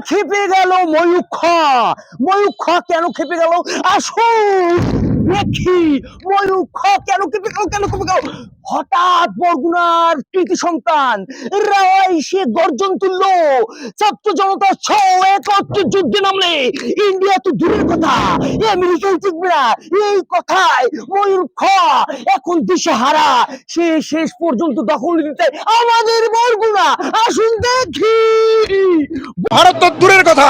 খেপে গেল ময়ূখ। ময়ূখ কেন খেপে গেল? আসুন দেখি ময়ূখ কেন খেপে গেল, কেন খেপে গেল। হঠাৎ বরগুনার কৃতি সন্তান রায় সে গর্জন তুললো, ছাত্র জনতা একত্রে যুদ্ধে নামলে ইন্ডিয়া তো দূরের কথা, আমেরিকাও টিকবে না। এই কথায় ময়ূখ এখন দিশেহারা, সে শেষ পর্যন্ত দখল নিতে আমাদের বরগুনা। আসুন দেখি। ভারত তো দূরের কথা,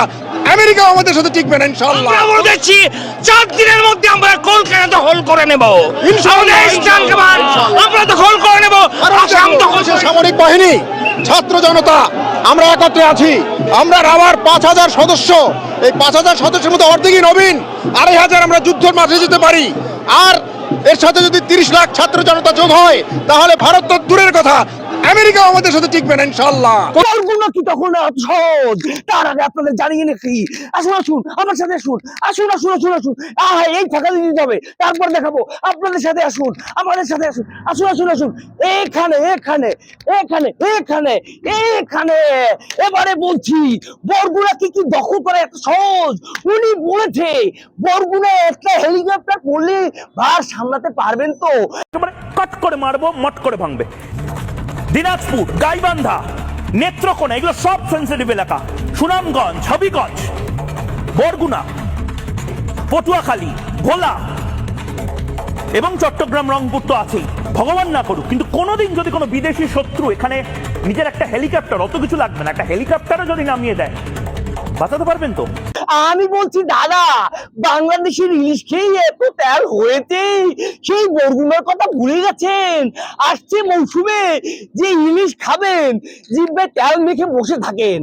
আমেরিকা আমাদের সাথে টিকবে না ইনশাআল্লাহ। আমরা বলে দিচ্ছি 4 দিনের মধ্যে আমরা কলকাতা দখল করে নেব। ইনশাআল্লাহ, আমাদের ইস্টার্ন কমান্ড আমরা দখল করে নেব। আসাম দখল করে নেব। সামরিক বাহিনী, ছাত্র জনতা আমরা একত্রে আছি। আমরা রাবার 5000 সদস্য, এই 5000 সদস্যের মধ্যে অর্ধেকই নবীন, 2500 আমরা যুদ্ধের মাঠে যেতে পারি। আর এর সাথে যদি 30 লাখ ছাত্র জনতা যোগ হয়, তাহলে ভারত তো দূরের কথা, আমেরিকা আমাদের সাথে টিকবে না ইনশাআল্লাহ। বরগুনা কি তখন সহজ? তার আগে আপনাদের জানিয়ে নাকি, আসুন আসুন আমার সাথে আসুন, আসুন আসুন আসুন আসুন। এই ফাঁকা দিয়ে যাবে, তারপর দেখাবো আপনাদের সাথে। আসুন আমাদের সাথে আসুন, আসুন আসুন আসুন। এখানে এখানে এখানে এখানে এখানে এবারে বলছি, বরগুনা কি কি দখল করা এত সহজ? উনি বলেছে বরগুনা একটা হেলিকপ্টার পড়লে ভার সামলাতে পারবেন তো। একেবারে কাট করে মারবো, মট করে ভাঙবে। দিনাজপুর, গাইবান্ধা, নেত্রকোনা এগুলো সব সেন্সিটিভ এলাকা। সুনামগঞ্জ, হবিগঞ্জ, বরগুনা, পটুয়াখালী, ভোলা এবং চট্টগ্রাম, রংপুর তো আছেই। ভগবান না করুক, কিন্তু কোনোদিন যদি কোনো বিদেশি শত্রু এখানে নিজের একটা হেলিকপ্টার, অত কিছু লাগবে না, একটা হেলিকপ্টারও যদি নামিয়ে দেয়, বাঁচাতে পারবেন তো? আমি বলছি দাদা, বাংলাদেশের ইলিশ খেয়ে এত তেল হয়েছে, সেই বরগুনার কথা ভুলে গেছেন? আসছে মৌসুমে যে ইলিশ খাবেন, জিভে তেল মেখে বসে থাকেন।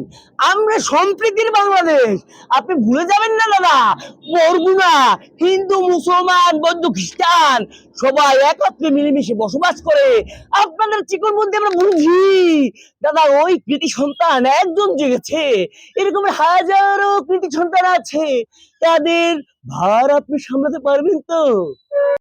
আমরা সম্প্রীতির বাংলাদেশ, আপনি ভুলে যাবেন না দাদা। বরগুনা হিন্দু, মুসলমান, বৌদ্ধ, খ্রিস্টান সবাই একত্রে মিলেমিশে বসবাস করে। আপনাদের চিকন মধ্যে আমরা বুঝি দাদা, ওই কৃতি সন্তান একজন জেগেছে, এরকম হাজারো কৃতি সন্তান আছে, তাদের ভার আপনি সামলাতে পারবেন তো?